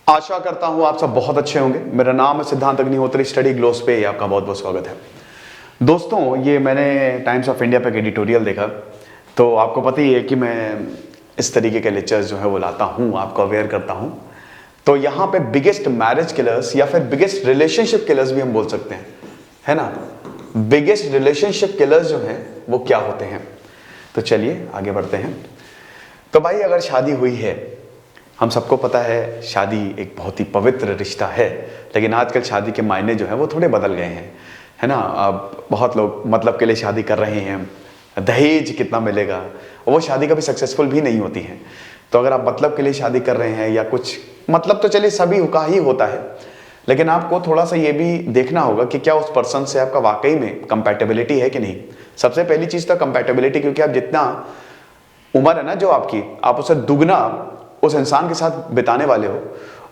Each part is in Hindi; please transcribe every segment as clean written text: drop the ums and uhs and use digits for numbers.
आशा करता हूं आप सब बहुत अच्छे होंगे। मेरा नाम है सिद्धांत अग्निहोत्री, स्टडी ग्लोस पे आपका बहुत बहुत स्वागत है। दोस्तों, ये मैंने टाइम्स ऑफ इंडिया पे एक एडिटोरियल देखा, तो आपको पता ही है कि मैं इस तरीके के लेक्चर्स जो है वो लाता हूं, आपको अवेयर करता हूं। तो यहाँ पे बिगेस्ट मैरिज किलर्स या फिर बिगेस्ट रिलेशनशिप किलर्स भी हम बोल सकते हैं, है ना। बिगेस्ट रिलेशनशिप किलर्स जो हैं वो क्या होते हैं, तो चलिए आगे बढ़ते हैं। तो भाई, अगर शादी हुई है, हम सबको पता है शादी एक बहुत ही पवित्र रिश्ता है, लेकिन आजकल शादी के मायने जो है वो थोड़े बदल गए हैं, है ना। अब बहुत लोग मतलब के लिए शादी कर रहे हैं, दहेज कितना मिलेगा, वो शादी कभी सक्सेसफुल भी नहीं होती है। तो अगर आप मतलब के लिए शादी कर रहे हैं या कुछ मतलब, तो चलिए सभी का ही होता है, लेकिन आपको थोड़ा सा ये भी देखना होगा कि क्या उस पर्सन से आपका वाकई में कंपैटिबिलिटी है कि नहीं। सबसे पहली चीज तो कंपैटिबिलिटी, क्योंकि आप जितना उम्र है ना जो आपकी, आप उसे दुगना उस इंसान के साथ बिताने वाले हो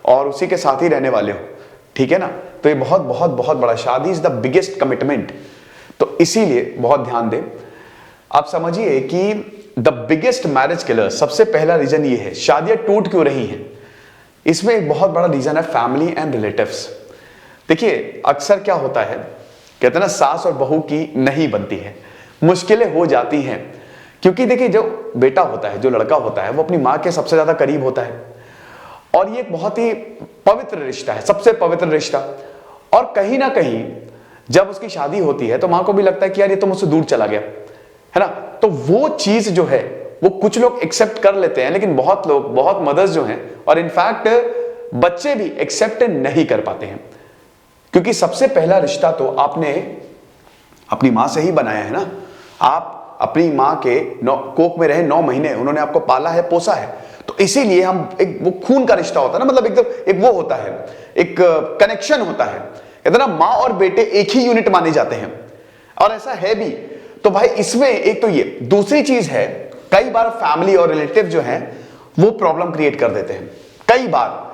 और उसी के साथ ही रहने वाले हो, ठीक है ना। तो ये बहुत बहुत बहुत बड़ा, शादी इज द बिगेस्ट कमिटमेंट। तो इसीलिए बहुत ध्यान दें। आप समझिए कि द बिगेस्ट मैरिज किलर, सबसे पहला रीजन ये है, शादियां टूट क्यों रही हैं। इसमें एक बहुत बड़ा रीजन है फैमिली एंड रिलेटिव्स। देखिए, अक्सर क्या होता है, कहते हैं ना, सास और बहू की नहीं बनती है, मुश्किलें हो जाती हैं। क्योंकि देखिए, जो बेटा होता है, जो लड़का होता है, वो अपनी माँ के सबसे ज्यादा करीब होता है, और ये एक बहुत ही पवित्र रिश्ता है, सबसे पवित्र रिश्ता। और कहीं ना कहीं जब उसकी शादी होती है तो माँ को भी लगता है कि यार ये तो मुझसे दूर चला गया, है ना। तो वो चीज जो है वो कुछ लोग एक्सेप्ट कर लेते हैं, लेकिन बहुत लोग, बहुत मदर्स जो हैं, और इनफैक्ट बच्चे भी एक्सेप्ट नहीं कर पाते हैं। क्योंकि सबसे पहला रिश्ता तो आपने अपनी माँ से ही बनाया है ना। आप अपनी माँ के कोख में रहे 9 महीने, उन्होंने आपको पाला है, पोसा है, तो इसीलिए हम एक वो खून का रिश्ता होता है ना, मतलब एकदम एक वो होता है, एक कनेक्शन होता है। कहते ना, माँ और बेटे एक ही यूनिट माने जाते हैं, और ऐसा है भी। तो भाई, इसमें एक तो ये, दूसरी चीज है, कई बार फैमिली और रिलेटिव जो है वो प्रॉब्लम क्रिएट कर देते हैं कई बार।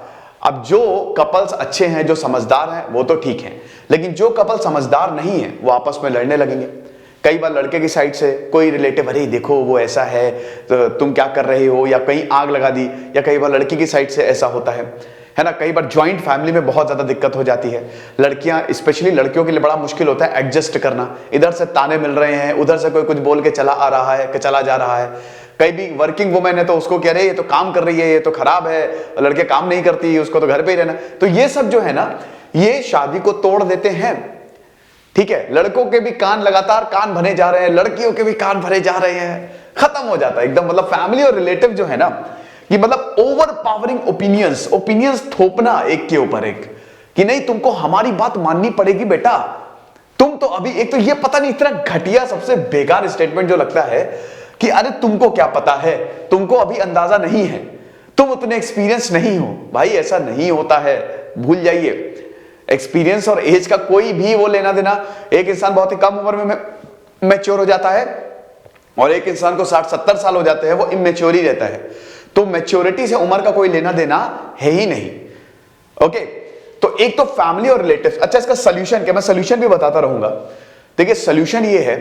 अब जो कपल्स अच्छे हैं, जो समझदार हैं, वो तो ठीक है, लेकिन जो कपल समझदार नहीं है वो आपस में लड़ने लगेंगे। कई बार लड़के की साइड से कोई रिलेटिव, अरे देखो वो ऐसा है तो तुम क्या कर रहे हो, या कहीं आग लगा दी, या कई बार लड़की की साइड से ऐसा होता है ना। कई बार जॉइंट फैमिली में बहुत ज्यादा दिक्कत हो जाती है। लड़कियां, स्पेशली लड़कियों के लिए बड़ा मुश्किल होता है एडजस्ट करना। इधर से ताने मिल रहे हैं, उधर से कोई कुछ बोल के चला आ रहा है, चला जा रहा है। कई भी वर्किंग वुमेन है तो उसको कह रहे ये तो काम कर रही है, ये तो खराब है, लड़के काम नहीं करती, उसको तो घर पे ही रहना। तो ये सब जो है ना, ये शादी को तोड़ देते हैं, ठीक है। लड़कों के भी कान लगातार कान भरे जा रहे हैं, लड़कियों के भी कान भरे जा रहे हैं, खत्म हो जाता है एकदम। मतलब फैमिली और रिलेटिव जो है ना, ये मतलब ओवर पावरिंग ओपिनियंस थोपना एक के ऊपर एक, कि नहीं तुमको हमारी बात माननी पड़ेगी बेटा, तुम तो अभी, एक तो ये पता नहीं, इतना घटिया, सबसे बेकार स्टेटमेंट जो लगता है कि अरे तुमको क्या पता है, तुमको अभी अंदाजा नहीं है, तुम उतने एक्सपीरियंस नहीं हो। भाई ऐसा नहीं होता है, भूल जाइए। एक्सपीरियंस और एज का कोई भी वो लेना देना। एक इंसान बहुत ही कम उम्र में मैच्योर हो जाता है, और एक इंसान को 60-70 साल हो जाते हैं, वो इमेच्योर ही रहता है। तो मैच्योरिटी से उम्र का कोई लेना देना है ही नहीं, ओके। तो एक तो फैमिली और रिलेटिव्स। अच्छा, इसका सोल्यूशन क्या, मैं सोल्यूशन भी बताता रहूंगा। देखिए, सोल्यूशन ये है,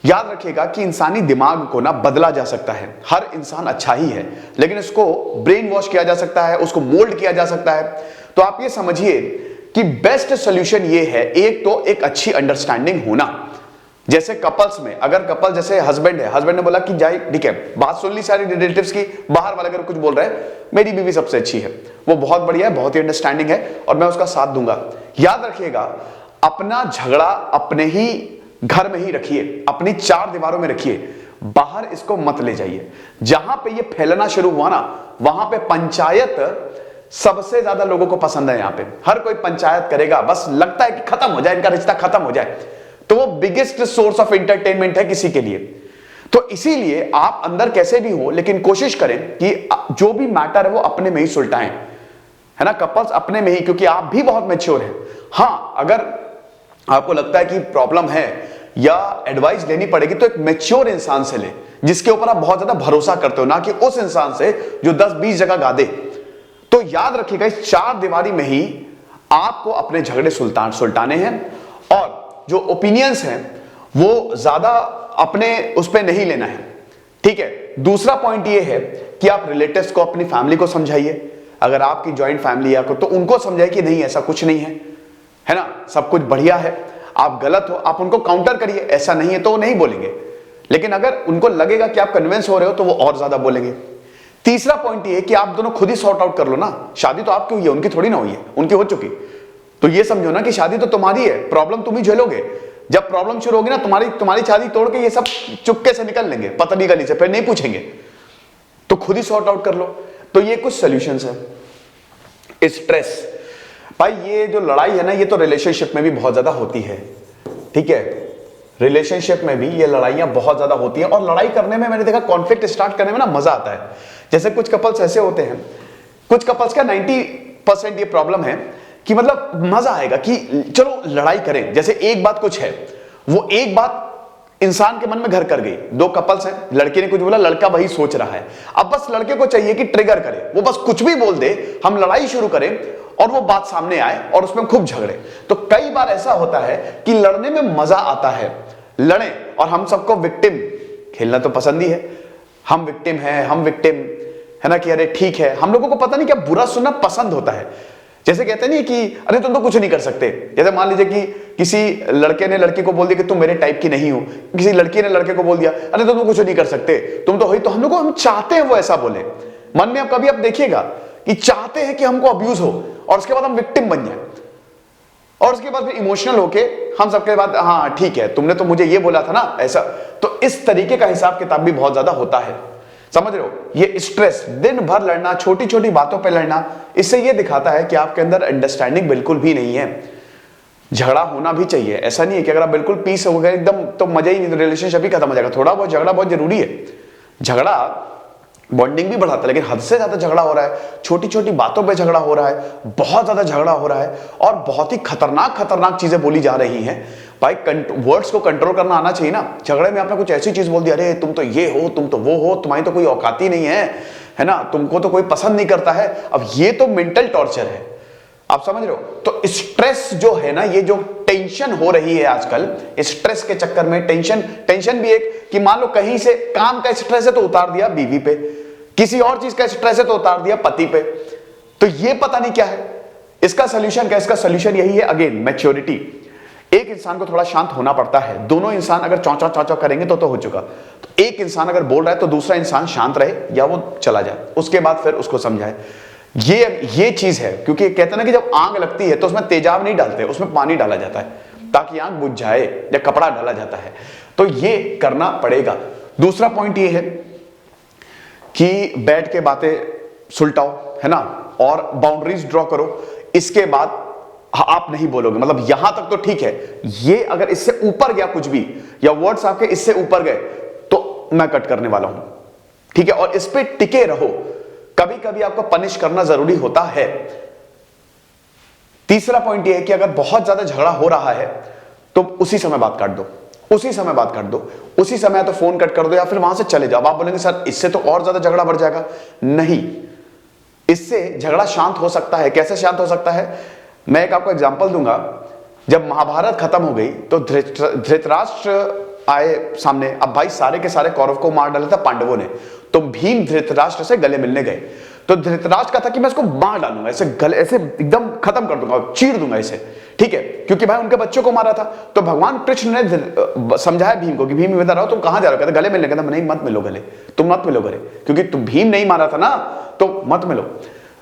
याद रखिएगा कि इंसानी दिमाग को ना बदला जा सकता है। हर इंसान अच्छा ही है, लेकिन उसको ब्रेन वॉश किया जा सकता है, उसको मोल्ड किया जा सकता है। तो आप ये समझिए कि बेस्ट सोल्यूशन ये है, एक तो एक अच्छी अंडरस्टैंडिंग होना। जैसे कपल्स में, अगर कपल, जैसे हस्बैंड है, हस्बैंड ने बोला कि जाए, ठीक है, बात सुन ली सारी रिलेटिव्स की, बाहर वाले अगर कुछ बोल रहे हैं, मेरी बीवी सबसे अच्छी है, वो बहुत बढ़िया है, बहुत ही अंडरस्टैंडिंग है, और मैं उसका साथ दूंगा। याद रखिएगा, अपना झगड़ा अपने ही घर में ही रखिए, अपनी 4 दीवारों में रखिए, बाहर इसको मत ले जाइए। जहां पे ये फैलना शुरू हुआ ना, वहां पे पंचायत सबसे ज्यादा लोगों को पसंद है। यहां पे हर कोई पंचायत करेगा, बस लगता है कि खत्म हो जाए, इनका रिश्ता खत्म हो जाए, तो वो बिगेस्ट सोर्स ऑफ एंटरटेनमेंट है किसी के लिए। तो इसीलिए आप अंदर कैसे भी हो, लेकिन कोशिश करें कि जो भी मैटर है वो अपने में ही सुलटाएं, है ना, कपल्स अपने में ही, क्योंकि आप भी बहुत मैच्योर हैं। हाँ, अगर आपको लगता है कि प्रॉब्लम है या एडवाइस लेनी पड़ेगी, तो एक मैच्योर इंसान से ले, जिसके ऊपर आप बहुत ज्यादा भरोसा करते हो, ना कि उस इंसान से जो 10-20 जगह गा दे। तो याद रखिएगा, इस 4 दीवारी में ही आपको अपने झगड़े सुलटाने हैं, और जो ओपिनियंस हैं वो ज्यादा अपने उस पर नहीं लेना है, ठीक है। दूसरा पॉइंट ये है कि आप रिलेटिव्स को, अपनी फैमिली को समझाइए, अगर आपकी ज्वाइंट फैमिली है तो उनको समझाए कि नहीं ऐसा कुछ नहीं है ना, सब कुछ बढ़िया है, आप गलत हो, आप उनको काउंटर करिए, ऐसा नहीं है तो वो नहीं बोलेंगे। लेकिन अगर उनको लगेगा कि आप कन्विंस हो रहे हो तो वो और ज्यादा बोलेंगे। तीसरा पॉइंट ये है कि आप दोनों खुद ही सॉर्ट आउट कर लो ना, शादी तो आपकी हुई है, उनकी थोड़ी ना हुई है, उनकी हो चुकी। तो ये समझो ना कि शादी तो तुम्हारी है, प्रॉब्लम तुम ही झेलोगे। जब प्रॉब्लम शुरू होगी ना तुम्हारी शादी तोड़ के ये सब चुपके से निकल लेंगे पतली गली से, फिर नहीं पूछेंगे। तो खुद ही सॉर्ट आउट कर लो। तो ये कुछ सॉल्यूशंस है। स्ट्रेस, भाई ये जो लड़ाई है ना, ये तो रिलेशनशिप में भी बहुत ज्यादा होती है, ठीक है। रिलेशनशिप में भी ये लड़ाइयां बहुत ज्यादा होती हैं, और लड़ाई करने में मैंने देखा कॉन्फ्लिक्ट स्टार्ट करने में ना मजा आता है। जैसे कुछ कपल्स ऐसे होते हैं, कुछ कपल्स का 90% ये प्रॉब्लम है कि मतलब मजा आएगा कि चलो लड़ाई करें। जैसे एक बात कुछ है, वो एक बात इंसान के मन में घर कर गई। दो कपल्स हैं, लड़के ने कुछ बोला, लड़का वही सोच रहा है। अब बस लड़के को चाहिए कि ट्रिगर करे, वो बस कुछ भी बोल दे, हम लड़ाई शुरू करें और वो बात सामने आए और उसमें खूब झगड़े। तो कई बार ऐसा होता है कि लड़ने में मजा आता है, लड़े, और हम सबको विक्टिम खेलना तो पसंद ही है। हम विक्टिम हैं, हम विक्टिम है ना, कि अरे ठीक है, हम लोगों को पता नहीं क्या बुरा सुनना पसंद होता है। जैसे कहते नहीं कि अरे तुम तो कुछ नहीं कर सकते। जैसे मान लीजिए कि किसी लड़के ने लड़की को बोल दिया कि तुम मेरे टाइप की नहीं हो, किसी लड़की ने लड़के को बोल दिया अरे तुम तो कुछ नहीं कर सकते, तुम तो तो हम लोग को, हम चाहते हैं वो ऐसा बोले मन में। अब कभी आप देखिएगा कि चाहते हैं कि हमको अब्यूज हो, और उसके बाद हम विक्टिम बन जाए, और उसके बाद फिर इमोशनल होके हम सबके बाद हाँ ठीक है तुमने तो मुझे ये बोला था ना ऐसा। तो इस तरीके का हिसाब किताब भी बहुत ज्यादा होता है, समझ रहे हो। ये स्ट्रेस, दिन भर लड़ना, छोटी छोटी बातों पे लड़ना, इससे ये दिखाता है कि आपके अंदर अंडरस्टैंडिंग बिल्कुल भी नहीं है। झगड़ा होना भी चाहिए, ऐसा नहीं है कि अगर आप बिल्कुल पीस हो गए एकदम तो मजा ही नहीं, तो रिलेशनशिप ही खत्म हो जाएगा। थोड़ा बहुत झगड़ा बहुत जरूरी है, झगड़ा बॉन्डिंग भी बढ़ाता है, लेकिन हद से ज्यादा झगड़ा हो रहा है, छोटी छोटी बातों पे झगड़ा हो रहा है, बहुत ज्यादा झगड़ा हो रहा है, और बहुत ही खतरनाक खतरनाक चीजें बोली जा रही हैं। भाई वर्ड्स को कंट्रोल करना आना चाहिए ना। झगड़े में आपने कुछ ऐसी चीज बोल दी, अरे तुम तो ये हो, तुम तो वो हो, तुम्हारी तो कोई औकात ही नहीं है ना, तुमको तो कोई पसंद नहीं करता है। अब ये तो मेंटल टॉर्चर है, आप समझ रहे हो। तो स्ट्रेस जो है ना, ये जो टेंशन हो रही है आजकल, स्ट्रेस के चक्कर में टेंशन भी एक कि मान लो कहीं से काम का स्ट्रेस है तो उतार दिया बीवी पे, किसी और चीज का स्ट्रेस है तो उतार दिया पति पे। तो ये पता नहीं क्या है इसका सोल्यूशन। क्या इसका सोल्यूशन यही है, अगेन मैच्योरिटी। एक इंसान को थोड़ा शांत होना पड़ता है। दोनों इंसान अगर चौंचा चौंचा करेंगे तो हो चुका। तो एक इंसान अगर बोल रहा है तो दूसरा इंसान शांत रहे या वो चला जाए, उसके बाद फिर उसको समझाए। ये चीज है, क्योंकि कहते हैं ना कि जब आग लगती है तो उसमें तेजाब नहीं डालते, उसमें पानी डाला जाता है ताकि आग बुझ जाए, या कपड़ा डाला जाता है। तो ये करना पड़ेगा। दूसरा पॉइंट ये है कि बैठ के बातें सुलटाओ, है ना, और बाउंड्रीज ड्रॉ करो। इसके बाद आप नहीं बोलोगे, मतलब यहां तक तो ठीक है, ये अगर इससे ऊपर गया कुछ भी, या वर्ड्स आपके इससे ऊपर गए तो मैं कट करने वाला हूं, ठीक है। और इस पे टिके रहो, कभी कभी आपको पनिश करना जरूरी होता है। तीसरा पॉइंट ये है कि अगर बहुत ज्यादा झगड़ा हो रहा है तो उसी समय बात काट दो, उसी समय बात काट दो, उसी समय तो फोन कट कर दो या फिर वहां से चले जाओ। आप बोलेंगे सर इससे तो और ज्यादा झगड़ा बढ़ जाएगा, नहीं, इससे झगड़ा शांत हो सकता है। कैसे शांत हो सकता है, मैं एक आपको एग्जांपल दूंगा। जब महाभारत खत्म हो गई तो धृतराष्ट्र आए सामने। अब भाई सारे के सारे कौरव को मार डाला था पांडवों ने, तो भीम धृतराष्ट्र से गले मिलने गए। तो धृतराष्ट्र का था कि मैं इसको मार डालूंगा, ऐसे गले ऐसे एकदम खत्म कर दूंगा, चीर दूंगा इसे, ठीक है, क्योंकि भाई उनके बच्चों को मारा था। तो भगवान कृष्ण ने समझाया भीम को कि भीम इधर आओ, तुम कहां जा रहे हो, कहते गले मिलने। कहता नहीं मत मिलो गले, तुम मत मिलो गले, क्योंकि तुम भीम नहीं मारा था ना, तो मत मिलो।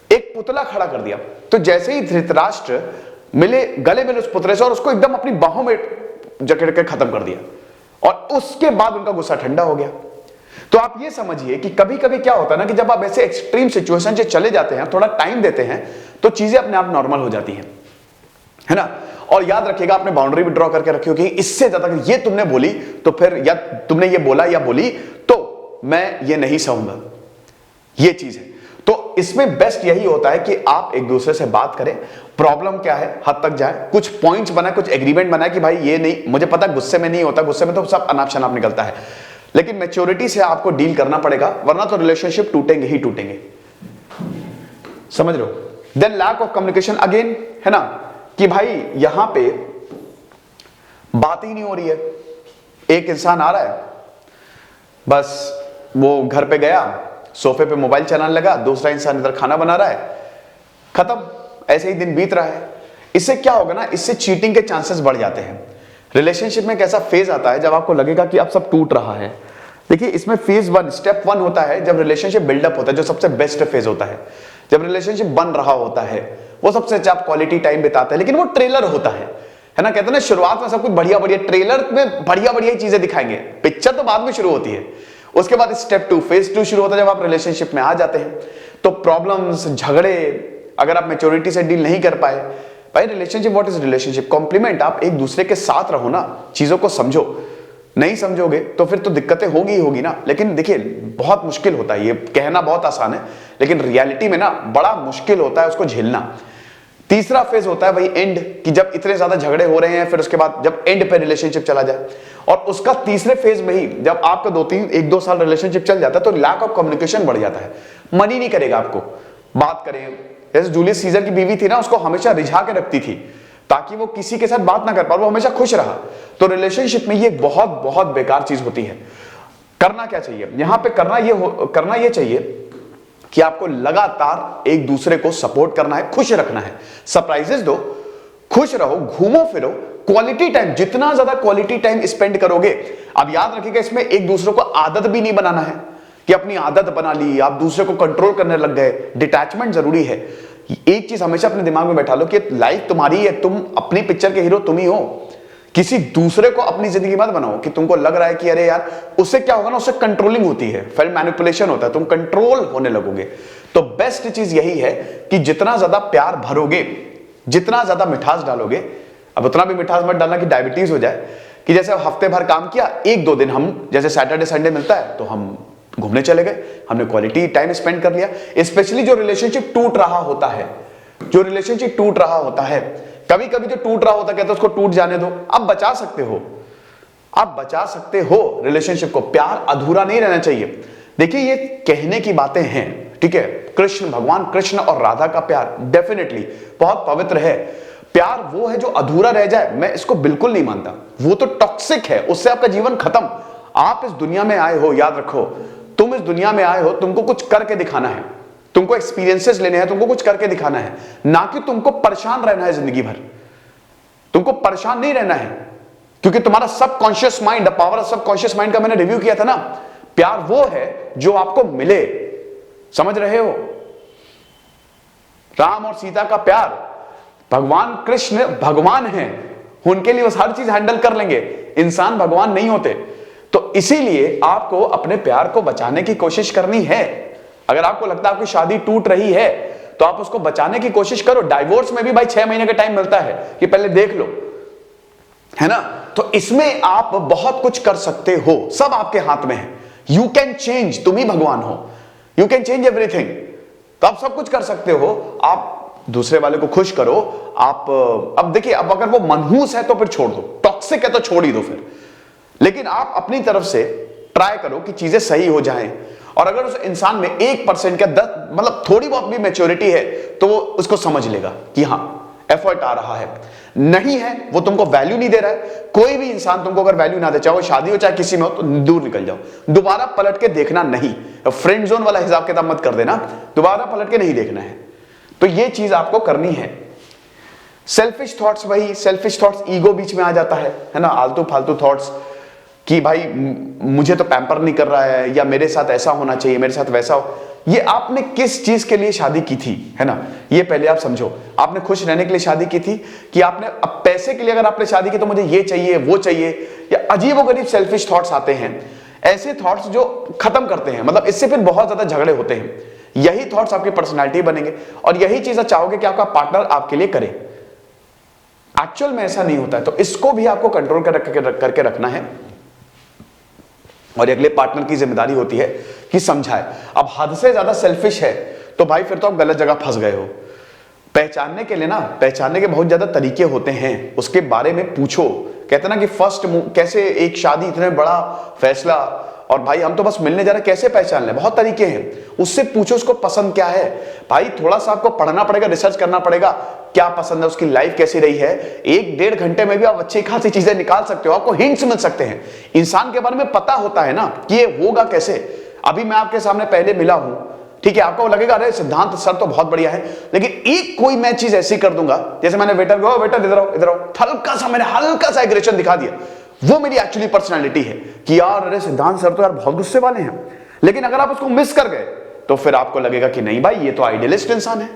एक पुतला खड़ा कर दिया, तो जैसे ही धृतराष्ट्र मिले, गले मिले उस पुतले से और उसको एकदम अपनी बाहों में जकड़ के खत्म कर दिया, और उसके बाद उनका गुस्सा ठंडा हो गया। तो आप ये समझिए कि कभी कभी क्या होता है ना कि जब आप ऐसे एक्सट्रीम सिचुएशन से चले जाते हैं, थोड़ा टाइम देते हैं, तो चीजें अपने आप नॉर्मल हो जाती हैं, है ना। और याद रखिएगा, आपने बाउंड्री भी ड्रॉ करके रखी होगी, इससे ज्यादा ये तुमने बोली तो फिर, या तुमने ये बोला या बोली तो मैं ये नहीं सहूंगा, ये चीज है। तो इसमें बेस्ट यही होता है कि आप एक दूसरे से बात करें, प्रॉब्लम क्या है हद तक जाए, कुछ पॉइंट्स बनाए, कुछ एग्रीमेंट बनाए कि भाई ये नहीं, मुझे पता गुस्से में नहीं होता, गुस्से में तो सब अनाप शनाप निकलता है, लेकिन मैच्योरिटी से आपको डील करना पड़ेगा, वरना तो रिलेशनशिप टूटेंगे ही टूटेंगे, समझ रहे हो। Then lack of communication again, है ना, कि भाई यहां पे बात ही नहीं हो रही है। एक इंसान आ रहा है, बस वो घर पे गया, सोफे पे मोबाइल चलाने लगा, दूसरा इंसान इधर खाना बना रहा है, खत्म, ऐसे ही दिन बीत रहा है। इससे क्या होगा ना, इससे चीटिंग के चांसेस बढ़ जाते हैं। रिलेशनशिप में एक ऐसा फेज आता है जब आपको लगेगा कि अब सब टूट रहा है। देखिए इसमें फेज 1 स्टेप 1 होता है जब रिलेशनशिप बिल्डअप होता है, जो सबसे बेस्ट फेज होता है। जब रिलेशनशिप बन रहा होता है वो सबसे अच्छा आप क्वालिटी टाइम बिताते हैं, लेकिन वो ट्रेलर होता है ना। कहते हैं ना शुरुआत में सब कुछ बढ़िया बढ़िया, ट्रेलर में बढ़िया बढ़िया चीजें दिखाएंगे, पिक्चर तो बाद में शुरू होती है। उसके बाद स्टेप 2 फेज 2 शुरू होता है जब आप रिलेशनशिप में आ जाते हैं। तो प्रॉब्लम्स, झगड़े, अगर आप मैच्योरिटी से डील नहीं कर पाए, भाई relationship what is relationship, compliment. आप एक दूसरे के साथ रहो ना, चीजों को समझो। नहीं समझोगे तो फिर तो दिक्कतें होगी ही होगी ना। लेकिन देखिए बहुत मुश्किल होता है, ये कहना बहुत आसान है लेकिन रियलिटी में ना बड़ा मुश्किल होता है उसको झेलना। तीसरा फेज होता है वही एंड, कि जब इतने ज्यादा झगड़े हो रहे हैं, फिर उसके बाद जब एंड पे रिलेशनशिप चला जाए। और उसका तीसरे फेज में ही जब आपका 1-2 साल रिलेशनशिप चल जाता है तो लैक ऑफ कम्युनिकेशन बढ़ जाता है। मन ही नहीं करेगा आपको बात करें। जैसे जूलियस सीजर की बीवी थी ना, उसको हमेशा रिझा के रखती थी ताकि वो किसी के साथ बात ना कर पाए, वो हमेशा खुश रहा। तो रिलेशनशिप में ये बहुत बहुत बेकार चीज होती है। करना क्या चाहिए यहां पे, करना ये चाहिए कि आपको लगातार एक दूसरे को सपोर्ट करना है, खुश रखना है, सरप्राइजेस दो, खुश रहो, घूमो फिरो, क्वालिटी टाइम, जितना ज्यादा क्वालिटी टाइम स्पेंड करोगे। अब याद रखिएगा इसमें एक दूसरे को आदत भी नहीं बनाना है कि अपनी आदत बना ली, आप दूसरे को कंट्रोल करने लग गए। डिटैचमेंट जरूरी है। एक चीज हमेशा अपने दिमाग में बैठा लो कि लाइफ तुम्हारी है, तुम अपनी पिक्चर के हीरो तुम ही हो। किसी दूसरे को अपनी जिंदगी मत बनाओ कि तुमको लग रहा है कि अरे यार, उससे क्या होगा ना, उससे कंट्रोलिंग होती है, फिर मैनिपुलेशन होता है, तुम कंट्रोल होने लगोगे। तो बेस्ट चीज यही है कि जितना ज्यादा प्यार भरोगे, जितना ज्यादा मिठास डालोगे, अब उतना भी मिठास मत डालना कि डायबिटीज हो जाए, कि जैसे हफ्ते भर काम किया, 1-2 दिन हम जैसे सैटरडे संडे मिलता है तो हम घूमने चले गए, हमने क्वालिटी टाइम स्पेंड कर लिया। स्पेशली जो रिलेशनशिप टूट रहा होता है, जो रिलेशनशिप टूट रहा होता है, कभी कभी जो टूट रहा होता है कहते हैं उसको टूट जाने दो, आप बचा सकते हो, आप बचा सकते हो रिलेशनशिप को। प्यार अधूरा नहीं रहना चाहिए। देखिए ये कहने की बातें हैं, ठीक है, कृष्ण, भगवान कृष्ण और राधा का प्यार डेफिनेटली बहुत पवित्र है। प्यार वो है जो अधूरा रह जाए, मैं इसको बिल्कुल नहीं मानता। वो तो टॉक्सिक है, उससे आपका जीवन खत्म। आप इस दुनिया में आए हो, याद रखो, तुम इस दुनिया में आए हो, तुमको कुछ करके दिखाना है, तुमको एक्सपीरियंसेस लेने हैं, तुमको कुछ करके दिखाना है, ना कि तुमको परेशान रहना है जिंदगी भर। तुमको परेशान नहीं रहना है, क्योंकि तुम्हारा subconscious mind, power of subconscious mind का मैंने रिव्यू किया था ना। प्यार वो है जो आपको मिले, समझ रहे हो। राम और सीता का प्यार, भगवान कृष्ण भगवान हैं, उनके लिए वो हर चीज हैंडल कर लेंगे। इंसान भगवान नहीं होते। तो इसीलिए आपको अपने प्यार को बचाने की कोशिश करनी है। अगर आपको लगता है आपकी शादी टूट रही है तो आप उसको बचाने की कोशिश करो। डाइवोर्स में भी भाई 6 महीने का टाइम मिलता है कि पहले देख लो, है ना। तो इसमें आप बहुत कुछ कर सकते हो, सब आपके हाथ में है। यू कैन चेंज, तुम ही भगवान हो, यू कैन चेंज एवरीथिंग। तो आप सब कुछ कर सकते हो। आप दूसरे वाले को खुश करो। आप अब देखिए, अब अगर वो मनहूस है तो फिर छोड़ दो, टॉक्सिक है तो छोड़ ही दो फिर। लेकिन आप अपनी तरफ से ट्राई करो कि चीजें सही हो जाएं। और अगर उस इंसान में 1% का 10 मतलब थोड़ी बहुत भी मैच्योरिटी है तो वो उसको समझ लेगा कि हाँ एफर्ट आ रहा है। नहीं है, वो तुमको वैल्यू नहीं दे रहा है। कोई भी इंसान तुमको अगर वैल्यू ना दे, चाहे वो शादी हो चाहे किसी में हो, तो दूर निकल जाओ। दोबारा पलट के देखना नहीं। फ्रेंड जोन वाला हिसाब किताब मत कर देना, दोबारा पलट के नहीं देखना है। तो ये चीज आपको करनी है। सेल्फिश थॉट्स, वही सेल्फिश थॉट्स, ईगो बीच में आ जाता है ना, आलतू फालतू थॉट्स कि भाई मुझे तो पैम्पर नहीं कर रहा है, या मेरे साथ ऐसा होना चाहिए, मेरे साथ वैसा हो। ये आपने किस चीज के लिए शादी की थी, है ना, ये पहले आप समझो। आपने खुश रहने के लिए शादी की थी कि आपने अब पैसे के लिए अगर आपने शादी की तो मुझे ये चाहिए वो चाहिए, या अजीबोगरीब सेल्फिश थॉट्स आते हैं। ऐसे थॉट्स जो खत्म करते हैं, मतलब इससे फिर बहुत ज्यादा झगड़े होते हैं। यही थॉट्स आपकी पर्सनालिटी बनेंगे और यही चीज चाहोगे कि आपका पार्टनर आपके लिए करे। एक्चुअल में ऐसा नहीं होता है। तो इसको भी आपको कंट्रोल करके रखना है। और अगले पार्टनर की जिम्मेदारी होती है कि समझाए। अब हद से ज्यादा सेल्फिश है तो भाई फिर तो आप गलत जगह फंस गए हो। पहचानने के लिए ना, पहचानने के बहुत ज्यादा तरीके होते हैं, उसके बारे में पूछो। कहते ना कि फर्स्ट कैसे एक शादी, इतने बड़ा फैसला, और भाई हम तो बस मिलने जा रहे हैं, कैसे पहचान लें, बहुत तरीके हैं। उससे पूछो उसको पसंद क्या है। भाई थोड़ा सा आपको पढ़ना पड़ेगा, रिसर्च करना पड़ेगा, क्या पसंद है, उसकी लाइफ कैसी रही है। 1-1.5 घंटे में भी आप अच्छी खासी चीजें निकाल सकते हो, आपको हिंट्स मिल सकते हैं। इंसान के बारे में पता होता है ना कि ये होगा कैसे। अभी मैं आपके सामने पहले मिला हूं, ठीक है, आपको लगेगा अरे सिद्धांत सर तो बहुत बढ़िया है, लेकिन एक कोई मैं चीज ऐसी कर दूंगा, जैसे मैंने वेटर को वेटर इधर आओ इधर आओ, हल्का सा मैंने हल्का सा एग्रेशन दिखा दिया, वो मेरी एक्चुअली पर्सनैलिटी है कि यार अरे सिद्धांत सर तो यार बहुत गुस्से वाले हैं। लेकिन अगर आप उसको मिस कर गए तो फिर आपको लगेगा कि नहीं भाई ये तो आइडियलिस्ट इंसान है।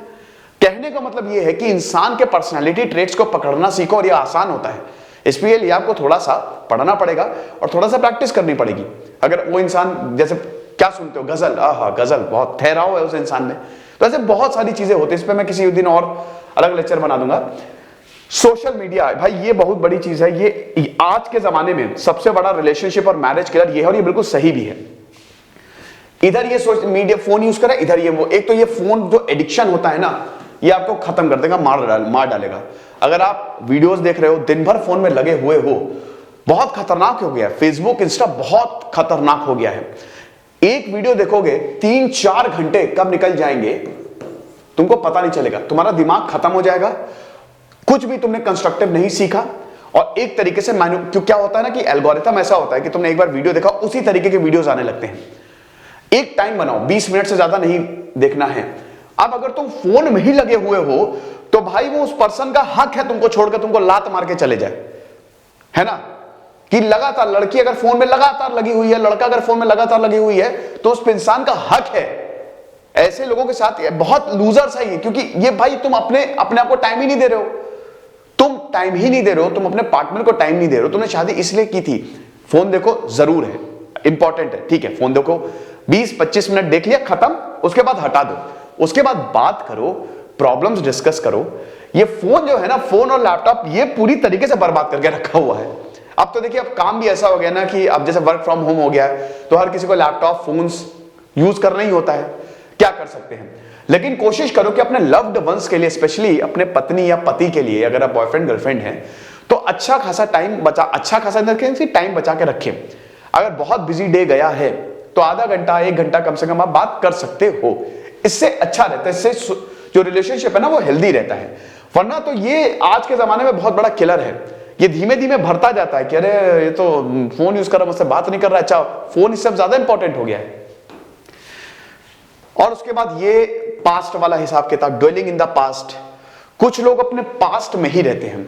कहने का मतलब ये है कि इंसान के पर्सनैलिटी ट्रेट्स को पकड़ना सीखो और ये आसान होता है। इसलिए लिए आपको थोड़ा सा पढ़ना पड़ेगा और थोड़ा सा प्रैक्टिस करनी पड़ेगी। अगर वो इंसान, जैसे क्या सुनते हो गजल, गजल बहुत ठहराव है उस इंसान में, तो ऐसे बहुत सारी चीजें होती है। इस पर मैं किसी दिन और अलग लेक्चर बना दूंगा। सोशल मीडिया भाई ये बहुत बड़ी चीज है, ये आज के जमाने में सबसे बड़ा रिलेशनशिप और मैरिज किलर ये है, और ये बिल्कुल सही भी है। इधर ये सोशल मीडिया फोन यूज करा, इधर ये वो, एक तो ये फोन जो एडिक्शन होता है ना, ये आपको खत्म कर देगा, मार डालेगा। अगर आप वीडियोस देख रहे हो, दिन भर फोन में लगे हुए हो, बहुत खतरनाक हो गया है। फेसबुक इंस्टा बहुत खतरनाक हो गया है। एक वीडियो देखोगे 3-4 घंटे कब निकल जाएंगे तुमको पता नहीं चलेगा, तुम्हारा दिमाग खत्म हो जाएगा, कुछ भी तुमने कंस्ट्रक्टिव नहीं सीखा। और एक तरीके से क्यों क्या होता है ना कि एल्गोरिथम ऐसा होता है कि तुमने एक बार वीडियो देखा, उसी तरीके के वीडियोस आने लगते हैं। एक टाइम बनाओ, 20 मिनट से ज्यादा नहीं देखना है। अब अगर तुम फोन में ही लगे हुए हो तो भाई वो उस पर्सन का हक है तुमको छोड़कर तुमको लात मार के चले जाए, है ना। कि लगातार लड़की अगर फोन में लगातार लगी हुई है, लड़का अगर फोन में लगातार लगी हुई है, तो उस इंसान का हक है। ऐसे लोगों के साथ बहुत लूजर्स है ये, क्योंकि ये भाई तुम अपने आप को टाइम ही नहीं दे रहे हो, तुम टाइम ही नहीं दे रहे हो, तुम अपने पार्टनर को टाइम नहीं दे रहे हो। तुमने शादी इसलिए की थी, फोन देखो जरूर है, इंपॉर्टेंट है, ठीक है, फोन देखो 20-25 मिनट देख लिया, खत्म, उसके बाद हटा दो, उसके बाद बात करो, प्रॉब्लम्स डिस्कस करो। ये फोन जो है ना, फोन और लैपटॉप ये पूरी तरीके से बर्बाद करके रखा हुआ है। अब तो देखिए, अब काम भी ऐसा हो गया ना कि अब जैसे वर्क फ्रॉम होम हो गया है, तो हर किसी को लैपटॉप फोन्स यूज करना ही होता है। क्या कर सकते हैं, लेकिन कोशिश करो कि अपने लव्ड वंस के लिए, स्पेशली अपने पत्नी या पति के लिए, अगर आप बॉयफ्रेंड गर्लफ्रेंड हैं, तो अच्छा खासा टाइम टाइम बचा के रखें। अगर बहुत बिजी डे गया है तो आधा घंटा 1 घंटा कम से कम आप बात कर सकते हो, इससे अच्छा रहता है, इससे जो रिलेशनशिप है ना वो हेल्दी रहता है। वरना तो ये आज के जमाने में बहुत बड़ा किलर है, ये धीमे धीमे भरता जाता है कि अरे ये तो फोन यूज कर रहा है, मुझसे बात नहीं कर रहा है, अच्छा फोन इससे ज्यादा इंपॉर्टेंट हो गया है। और उसके बाद ये पास्ट वाला हिसाब किताब, ड्वेलिंग इन द पास्ट। कुछ लोग अपने पास्ट में ही रहते हैं।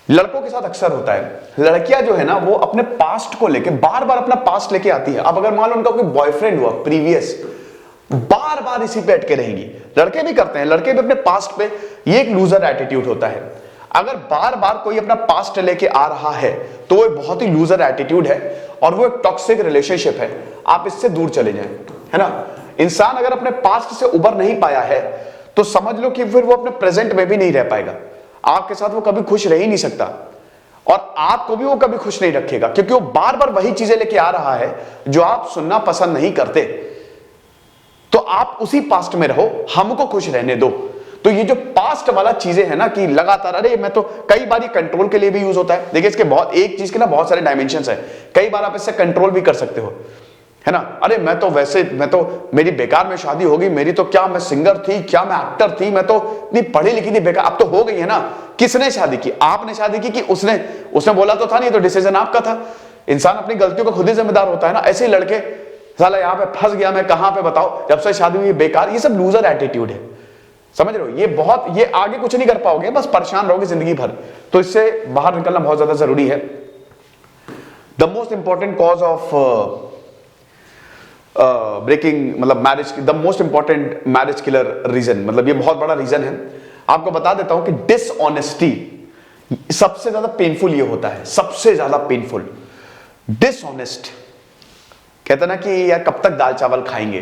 लड़कों के साथ अक्सर होता है, लड़कियां जो है ना वो अपने पास्ट को लेके बार बार अपना पास्ट लेके आती है। अब अगर मान लो उनका कोई बॉयफ्रेंड हुआ प्रीवियस, बार बार इसी पे अटके रहेंगी। लड़के भी करते हैं, लड़के भी अपने पास्ट पे, ये एक लूजर एटीट्यूड होता है। अगर बार बार कोई अपना पास्ट लेके आ रहा है तो वो बहुत ही लूजर एटीट्यूड है और वो एक टॉक्सिक रिलेशनशिप है। आप इससे दूर चले जाएं, है ना। इंसान अगर अपने पास्ट से उबर नहीं पाया है तो समझ लो कि फिर वो अपने प्रेजेंट में भी नहीं रह पाएगा। आपके साथ वो कभी खुश रह ही नहीं सकता और आपको भी वो कभी खुश नहीं रखेगा, क्योंकि वो बार बार वही चीजें लेके आ रहा है जो आप सुनना पसंद नहीं करते। तो आप उसी पास्ट में रहो, हमको खुश रहने दो। तो ये जो पास्ट वाला चीजें है ना कि लगातार, अरे मैं तो, कई बार ये कंट्रोल के लिए भी यूज होता है। देखिए इसके बहुत, एक चीज के ना बहुत सारे डायमेंशंस है। कई बार आप इससे कंट्रोल भी कर सकते हो, है ना। अरे मैं तो मेरी बेकार में शादी होगी, मेरी तो क्या, मैं सिंगर थी, क्या मैं एक्टर थी, मैं तो इतनी पढ़ी लिखी थी, बेकार। अब तो हो गई है ना। किसने शादी की? आपने शादी की कि उसने बोला तो था नहीं, तो डिसीजन आपका था। इंसान अपनी गलतियों का खुद ही जिम्मेदार होता है ना। ऐसे ही लड़के, साला यहाँ पे फंस गया, मैं कहां पे बताओ, जब से शादी हुई बेकार, ये सब लूजर एटीट्यूड है, समझ रहे हो। ये आगे कुछ नहीं कर पाओगे, बस परेशान रहोगे जिंदगी भर। तो इससे बाहर निकलना बहुत ज्यादा जरूरी है। The most important cause of breaking, मतलब marriage, the most important marriage killer reason, मतलब ये बहुत बड़ा रीजन है। आपको बता देता हूं कि डिसऑनेस्टी सबसे ज्यादा पेनफुल ये होता है, सबसे ज्यादा पेनफुल। डिसऑनेस्ट कहते ना कि यार कब तक दाल चावल खाएंगे।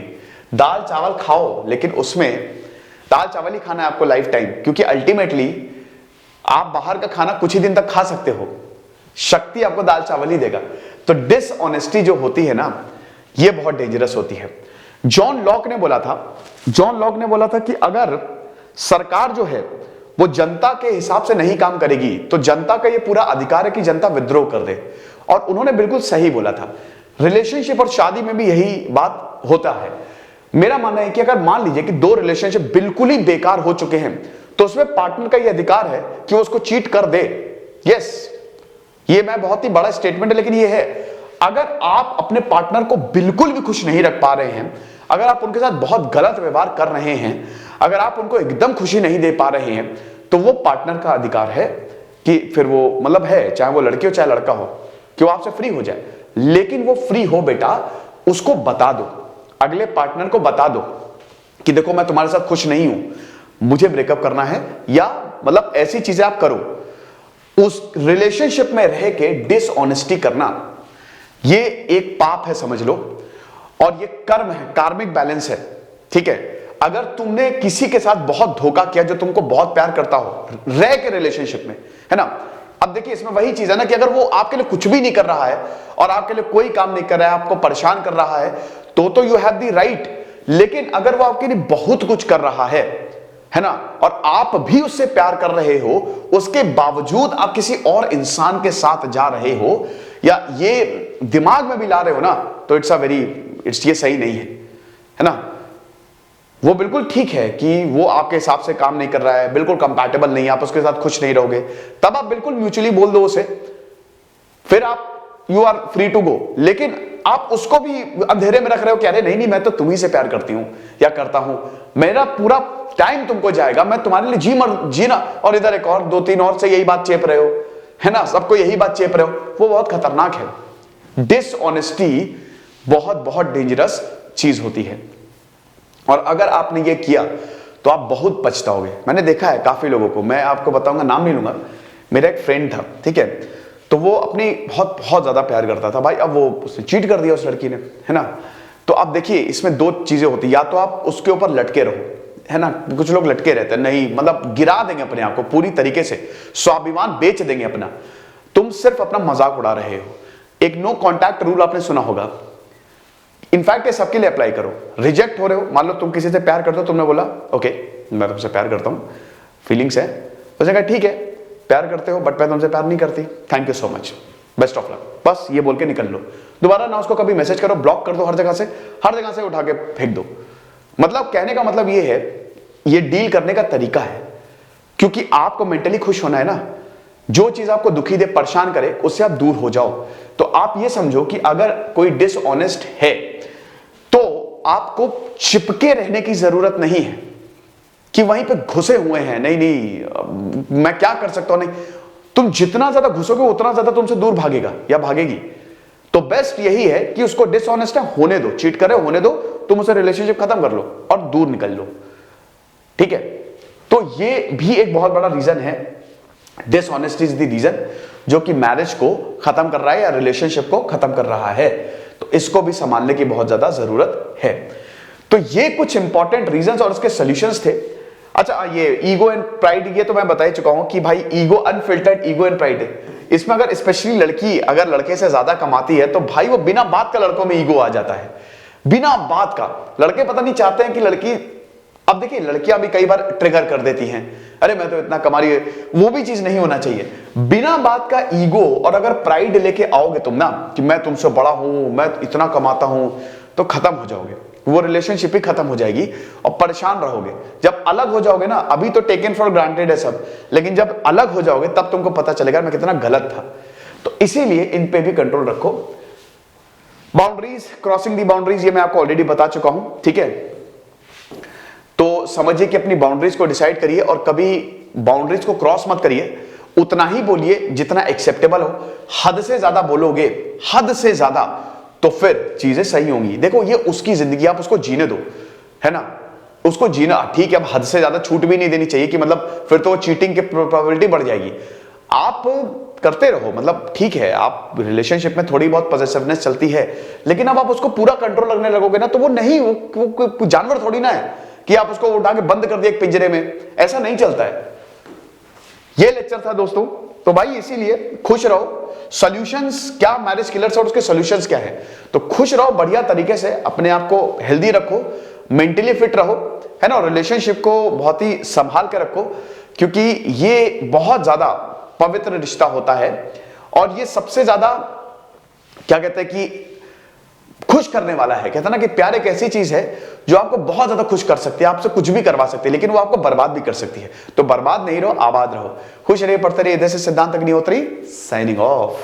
दाल चावल खाओ, लेकिन उसमें दाल चावल ही खाना है आपको लाइफ टाइम, क्योंकि अल्टीमेटली आप बाहर का खाना कुछ ही दिन तक खा सकते हो, शक्ति आपको दाल चावल ही देगा। तो डिसऑनेस्टी जो होती है ना, ये बहुत डेंजरस होती है। जॉन लॉक ने बोला था कि अगर सरकार जो है वो जनता के हिसाब से नहीं काम करेगी तो जनता का ये पूरा अधिकार है कि जनता विद्रोह कर दे। और उन्होंने बिल्कुल सही बोला था। रिलेशनशिप और शादी में भी यही बात होता है। मेरा मानना है कि अगर मान लीजिए कि 2 रिलेशनशिप बिल्कुल ही बेकार हो चुके हैं तो उसमें पार्टनर का ये अधिकार है कि वो उसको चीट कर दे। यस, ये मैं बहुत ही बड़ा स्टेटमेंट है, लेकिन ये है। अगर आप अपने पार्टनर को बिल्कुल भी खुश नहीं रख पा रहे हैं, अगर आप उनके साथ बहुत गलत व्यवहार कर रहे हैं, अगर आप उनको एकदम खुशी नहीं दे पा रहे हैं, तो वो पार्टनर का अधिकार है कि फिर वो मतलब है, चाहे वो लड़की हो चाहे लड़का हो, कि वो आपसे फ्री हो जाए। लेकिन वो फ्री हो बेटा, उसको बता दो, अगले पार्टनर को बता दो कि देखो मैं तुम्हारे साथ खुश नहीं हूं, मुझे ब्रेकअप करना है, या मतलब ऐसी चीजें आप करो। उस रिलेशनशिप में रह के डिसऑनेस्टी करना ये एक पाप है, समझ लो, और ये कर्म है, कार्मिक बैलेंस है, ठीक है। अगर तुमने किसी के साथ बहुत धोखा किया जो तुमको बहुत प्यार करता हो, रह के रिलेशनशिप में, है ना, अब देखिए इसमें वही चीज है ना कि अगर वो आपके लिए कुछ भी नहीं कर रहा है और आपके लिए कोई काम नहीं कर रहा है, आपको परेशान कर रहा है, तो यू हैव द राइट। लेकिन अगर वो आपके लिए बहुत कुछ कर रहा है ना, और आप भी उससे प्यार कर रहे हो, उसके बावजूद आप किसी और इंसान के साथ जा रहे हो या ये दिमाग में भी ला रहे हो ना, तो ये सही नहीं है ना। वो बिल्कुल ठीक है कि वो आपके हिसाब से काम नहीं कर रहा है, बिल्कुल कंपैटिबल नहीं है, आप उसके साथ खुश नहीं रहोगे, तब आप बिल्कुल म्यूचुअली बोल दो उसे, फिर आप you are free to go. लेकिन आप उसको भी अंधेरे में रख रहे हो कि अरे नहीं मैं तो तुम्ही से प्यार करती हूं या करता हूं, मेरा पूरा टाइम तुमको जाएगा, मैं तुम्हारे लिए जीना, और इधर एक और 2-3 और से यही बात चेप रहे हो, है ना, सबको यही बात चेप रहे हो, वो बहुत खतरनाक है। डिसऑनेस्टी बहुत बहुत डेंजरस चीज होती है, और अगर आपने ये किया तो आप बहुत पछताओगे। मैंने देखा है काफी लोगों को, मैं आपको बताऊंगा, नाम नहीं लूंगा, मेरा एक फ्रेंड था, ठीक है, तो वो अपनी बहुत बहुत ज्यादा प्यार करता था भाई, अब वो उसने चीट कर दिया उस लड़की ने, है ना। तो आप देखिए इसमें 2 चीजें होती है, या तो आप उसके ऊपर लटके रहो, है ना, कुछ लोग लटके रहते हैं, नहीं मतलब गिरा देंगे अपने आप को पूरी तरीके से, स्वाभिमान बेच देंगे अपना, तुम सिर्फ अपना मजाक उड़ा रहे हो। एक नो कॉन्टैक्ट रूल आपने सुना होगा, इनफैक्ट ये सबके लिए अप्लाई करो। रिजेक्ट हो रहे हो, मान लो तुम किसी से प्यार करते हो, तुमने बोला ओके मैं तुमसे प्यार करता हूं, फीलिंग्स है, उसने कहा ठीक है प्यार करते हो बट मैं तुमसे प्यार नहीं करती, thank you so much, best of luck, बस ये बोल के निकल लो। दोबारा ना उसको कभी मैसेज करो, ब्लॉक कर दो, हर जगह से उठा के फेंक दो। मतलब कहने का मतलब ये है, ये डील करने का तरीका है, क्योंकि आपको मेंटली खुश होना है ना, जो चीज आपको दुखी दे, परेशान करे, उससे आप दूर हो जाओ। तो आप ये समझो कि अगर कोई डिसऑनेस्ट है तो आपको चिपके रहने की जरूरत नहीं है कि वहीं पे घुसे हुए हैं, नहीं मैं क्या कर सकता हूं, नहीं, तुम जितना ज्यादा घुसोगे उतना ज्यादा तुमसे दूर भागेगा या भागेगी। तो बेस्ट यही है कि उसको डिसऑनेस्ट है होने दो, चीट करे होने दो, तुम उसे रिलेशनशिप खत्म कर लो और दूर निकल लो, ठीक है। तो ये भी एक बहुत बड़ा रीजन है, डिसऑनेस्टी इज द रीजन जो कि मैरिज को खत्म कर रहा है या रिलेशनशिप को खत्म कर रहा है। तो इसको भी संभालने की बहुत ज्यादा जरूरत है। तो ये कुछ इंपॉर्टेंट रीजंस और इसके सॉल्यूशंस थे। अच्छा, ये ईगो एंड प्राइड, ये तो मैं बता ही चुका हूं कि भाई ego, unfiltered ego and pride है। इसमें अगर स्पेशली लड़की अगर लड़के से ज्यादा कमाती है तो भाई वो बिना बात का लड़कों में ईगो आ जाता है, बिना बात का। लड़के पता नहीं चाहते हैं कि लड़की, अब देखिए लड़कियां भी कई बार ट्रिगर कर देती हैं, अरे मैं तो इतना कमा रही है, वो भी चीज नहीं होना चाहिए। बिना बात का ईगो और अगर प्राइड लेके आओगे तुम ना कि मैं तुमसे बड़ा हूं, मैं इतना कमाता हूं, तो खत्म हो जाओगे, वो रिलेशनशिप ही खत्म हो जाएगी और परेशान रहोगे। जब अलग हो जाओगे ना, अभी तो टेकन फॉर ग्रांटेड है सब, लेकिन जब अलग हो जाओगे तब तुमको पता चलेगा मैं कितना गलत था। तो इसीलिए इन पे भी कंट्रोल रखो। बाउंड्रीज, क्रॉसिंग दी बाउंड्रीज, ये मैं आपको ऑलरेडी बता चुका हूं, ठीक है। तो समझिए कि अपनी बाउंड्रीज को डिसाइड करिए और कभी बाउंड्रीज को क्रॉस मत करिए, उतना ही बोलिए जितना एक्सेप्टेबल हो। हद से ज्यादा बोलोगे, हद से ज्यादा, तो फिर चीजें सही होंगी। देखो ये उसकी जिंदगी, आप उसको जीने दो, है ना, उसको जीना, ठीक है। अब हद से ज्यादा छूट भी नहीं देनी चाहिए कि मतलब फिर तो वो चीटिंग की प्रोबेबिलिटी बढ़ जाएगी। आप करते रहो, मतलब ठीक है, आप रिलेशनशिप में थोड़ी बहुत पॉजिटिवनेस चलती है, लेकिन अब आप उसको पूरा कंट्रोल करने लगोगे ना, तो वो नहीं, वो जानवर थोड़ी ना है कि आप उसको उठा के बंद कर दिए एक पिंजरे में, ऐसा नहीं चलता है। ये लेक्चर था दोस्तों। तो भाई इसीलिए खुश रहो। सॉल्यूशंस क्या, मैरिज किलर्स और उसके सॉल्यूशंस क्या है, तो खुश रहो, बढ़िया तरीके से अपने आप को हेल्दी रखो, मेंटली फिट रहो, है ना, रिलेशनशिप को बहुत ही संभाल के रखो, क्योंकि ये बहुत ज्यादा पवित्र रिश्ता होता है और ये सबसे ज्यादा क्या कहते हैं कि खुश करने वाला है। कहते हैं ना कि प्यार एक ऐसी चीज है जो आपको बहुत ज्यादा खुश कर सकती है, आपसे कुछ भी करवा सकती है, लेकिन वो आपको बर्बाद भी कर सकती है। तो बर्बाद नहीं रहो, आबाद रहो, खुश रहिए, पढ़ते रहिए। जैसे सिद्धांत अग्निहोत्री साइनिंग ऑफ।